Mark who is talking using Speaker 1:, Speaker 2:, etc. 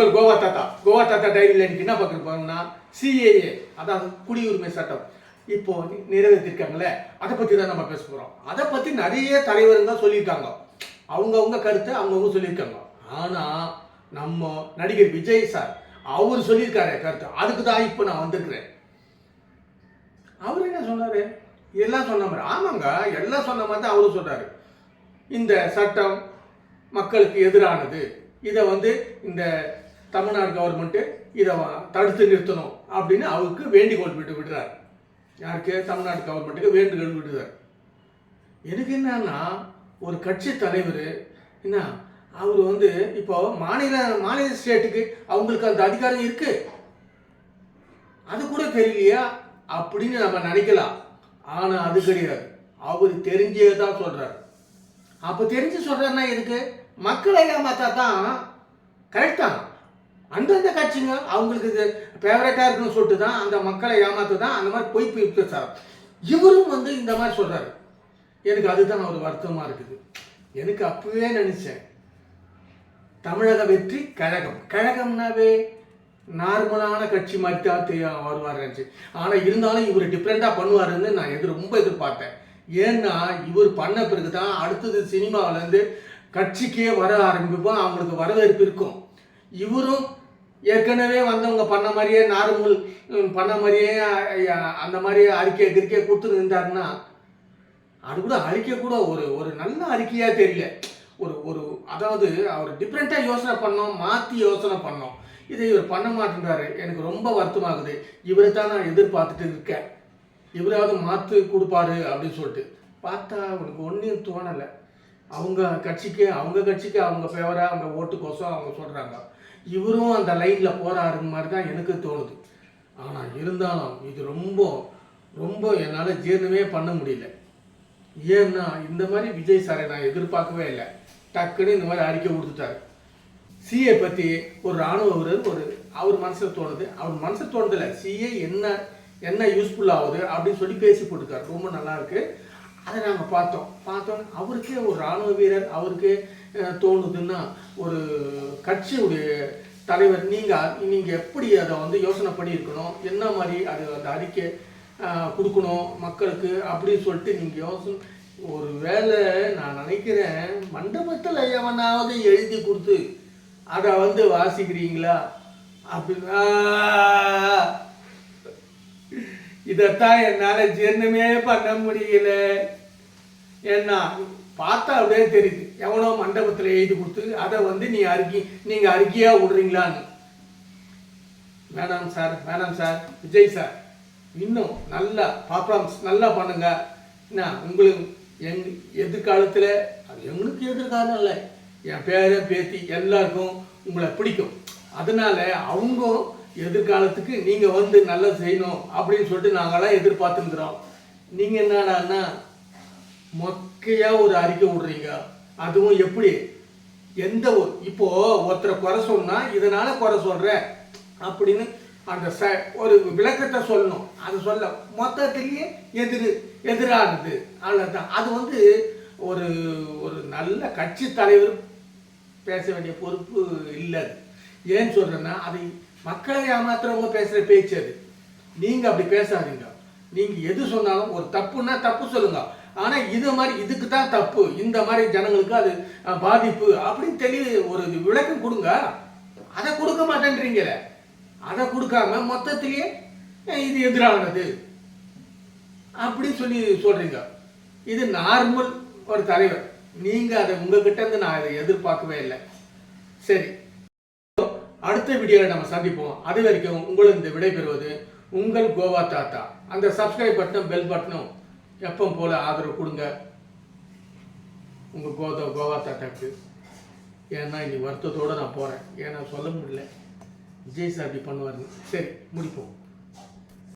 Speaker 1: உங்கள் கோவா தாத்தா டைரியில் எனக்கு என்ன பார்க்குறப்பாங்கன்னா சிஏஏ, அதாவது குடியுரிமை சட்டம் இப்போ நிறைவேற்றிருக்காங்களே, அதை பற்றி தான் நம்ம பேச போகிறோம். அதை பற்றி நிறைய தலைவர்கள் சொல்லியிருக்காங்க, அவங்கவுங்க கருத்தை அவங்கவுங்க சொல்லியிருக்காங்க. ஆனால் நம்ம நடிகர் விஜய் சார் அவர் சொல்லியிருக்காரு கருத்து, அதுக்கு தான் இப்போ நான் வந்திருக்கிறேன். அவர் என்ன சொன்னார்? எல்லாம் சொன்ன மாதிரி, ஆமாங்க, எல்லாம் சொன்ன மாதிரி தான் அவரும் சொல்கிறாரு. இந்த சட்டம் மக்களுக்கு எதிரானது, இதை இந்த தமிழ்நாடு கவர்மெண்ட்டு இதை தடுத்து நிறுத்தணும் அப்படின்னு அவருக்கு வேண்டுகோள் விடுறார். யாருக்கு? தமிழ்நாடு கவர்மெண்ட்டுக்கு வேண்டுகோள் விடுறார். எனக்கு என்னன்னா, ஒரு கட்சி தலைவர் என்ன, அவர் இப்போ மாநில ஸ்டேட்டுக்கு அவங்களுக்கு அந்த அதிகாரம் இருக்கு, அது கூட தெரியலையா அப்படின்னு நம்ம நினைக்கலாம். ஆனா அது கிடையாது, அவர் தெரிஞ்சே தான் சொல்றாரு. அப்ப தெரிஞ்சு சொல்றாருன்னா எதுக்கு? மக்களை ஏமாத்தா தான் கரெக்ட் தான். அந்தந்த கட்சிங்க அவங்களுக்கு இது ஃபேவரட்டா இருக்குன்னு சொல்லிட்டு தான் அந்த மக்களை ஏமாத்து தான் அந்த மாதிரி போய் பேசுறாரு. இவரும் இந்த மாதிரி சொல்றாரு. எனக்கு அதுதான் ஒரு வருத்தமா இருக்குது. எனக்கு அப்பவே நினைச்சேன், தமிழக வெற்றி கழகம், கழகம்னாவே நார்மலான கட்சி மாதிரி தான் வருவார் நினச்சி. ஆனால் இருந்தாலும் இவர் டிஃப்ரெண்ட்டாக பண்ணுவாருன்னு நான் ரொம்ப எதிர்பார்த்தேன். ஏன்னா இவர் பண்ண பிறகு தான் அடுத்தது சினிமாவிலேருந்து கட்சிக்கே வர ஆரம்பிப்போம், அவங்களுக்கு வரவேற்பு இருக்கும். இவரும் ஏற்கனவே வந்தவங்க பண்ண மாதிரியே நார்மல் பண்ண மாதிரியே அந்த மாதிரி அறிக்கை கொடுத்துட்டு இருந்தாருன்னா, அது கூட அறிக்கை கூட ஒரு நல்ல அறிக்கையாக தெரியல. ஒரு அதாவது அவர் டிஃப்ரெண்ட்டாக யோசனை பண்ணோம், மாற்றி யோசனை பண்ணோம். இதை இவர் பண்ண மாட்டேன்றாரு. எனக்கு ரொம்ப வருத்தமாகுது. இவரை தான் நான் எதிர்பார்த்துட்டு இருக்கேன், இவராவது மாற்று கொடுப்பாரு அப்படின்னு சொல்லிட்டு. பார்த்தா அவனுக்கு ஒன்றும் தோணலை. அவங்க கட்சிக்கு அவங்க ஃபேவராக அவங்க ஓட்டுக்கோசம் அவங்க சொல்கிறாங்க. இவரும் அந்த லைனில் போகிறாருங்க மாதிரி தான் எனக்கு தோணுது. ஆனால் இருந்தாலும் இது ரொம்ப என்னால் ஜீரணமே பண்ண முடியல. ஏன்னா இந்த மாதிரி விஜய் சாரை நான் எதிர்பார்க்கவே இல்லை. டக்குன்னு இந்த மாதிரி அறிக்கை கொடுத்துட்டாரு. சிஏ பற்றி ஒரு இராணுவ வீரர் அவர் மனசில் தோணுது, அவர் மனசில் தோணுதில்லை, சிஏ என்ன யூஸ்ஃபுல் ஆகுது அப்படின்னு சொல்லி பேசி போட்டுருக்காரு. ரொம்ப நல்லா இருக்கு. அதை நாங்கள் பார்த்தோம். அவருக்கே ஒரு இராணுவ வீரர் அவருக்கே தோணுதுன்னா, ஒரு கட்சியுடைய தலைவர் நீங்கள் எப்படி அதை யோசனை பண்ணியிருக்கணும், என்ன மாதிரி அந்த அறிக்கை கொடுக்கணும் மக்களுக்கு அப்படின்னு சொல்லிட்டு நீங்கள் யோசனை. ஒரு வேளை நான் நினைக்கிறேன், மண்டபத்தில் எவனாவது எழுதி கொடுத்து அதை வாசிக்கிறீங்களா அப்படின்னா, இதைத்தான் என்னால் ஜீரணமே பண்ண முடியல. ஏன்னா பார்த்தா அப்படியே தெரியுது, எவனோ மண்டபத்தில் எழுதி கொடுத்து அதை நீங்கள் அறிக்கையாக விடுறீங்களான்னு. வேணாம் சார், விஜய் சார் இன்னும் நல்லா பர்ஃபார்மன்ஸ் நல்லா பண்ணுங்க. என்ன உங்களுக்கு எதிர்காலத்தில், அது எங்களுக்கு எதிர்காலம் இல்லை, என் பேரை பேத்தி எல்லாருக்கும் உங்களை பிடிக்கும். அதனால அவங்க எதிர்காலத்துக்கு நீங்கள் நல்லா செய்யணும் அப்படின்னு சொல்லிட்டு நாங்களாம் எதிர்பார்த்துருக்குறோம். நீங்கள் என்னடான்னா மொக்கையாக ஒரு அறிக்கை விடுறீங்க. அதுவும் எப்படி? இப்போ ஒருத்தரை குறை சொன்னால் இதனால் குறை சொல்கிறேன் அப்படின்னு அந்த ஒரு விளக்கத்தை சொல்லணும். அது சொல்ல மொத்தத்திலேயே எதிரானது. அவ்வளோதான். அது ஒரு நல்ல கட்சி தலைவர் பேச வேண்டிய பொறுப்பு இல்லை. ஏன்னு சொல்கிறேன்னா, அது மக்களை ஏமாத்துறவங்க பேசுகிற பேச்சு அது. நீங்கள் அப்படி பேசாதீங்க. நீங்கள் எது சொன்னாலும் ஒரு தப்புன்னா தப்பு சொல்லுங்க. ஆனால் இதுக்கு தான் தப்பு, இந்த மாதிரி ஜனங்களுக்கு அது பாதிப்பு அப்படின்னு ஒரு விளக்கம் கொடுங்க. அதை கொடுக்க மாட்டேன்றீங்களே. அதை கொடுக்காம மொத்தத்திலேயே இது எதிரானது அப்படின்னு சொல்றீங்க. இது நார்மல் ஒரு தலைவர். நீங்கள் அதை உங்ககிட்ட இருந்து நான் அதை எதிர்பார்க்கவே இல்லை. சரி, அடுத்த வீடியோவில் நம்ம சந்திப்போம். அது வரைக்கும் உங்களுக்கு விடைபெறுவது உங்கள் கோவா தாத்தா. அந்த சப்ஸ்கிரைப் பட்டனும் பெல் பட்டனும் எப்பவும் போல ஆதரவு கொடுங்க உங்கள் கோவா தாத்தாக்கு. ஏன்னா இன்னைக்கு வருத்தத்தோடு நான் போகிறேன். ஏன்னா சொல்ல முடியல, விஜய் சார் அப்படி பண்ணுவாருன்னு. சரி, முடிப்போம்.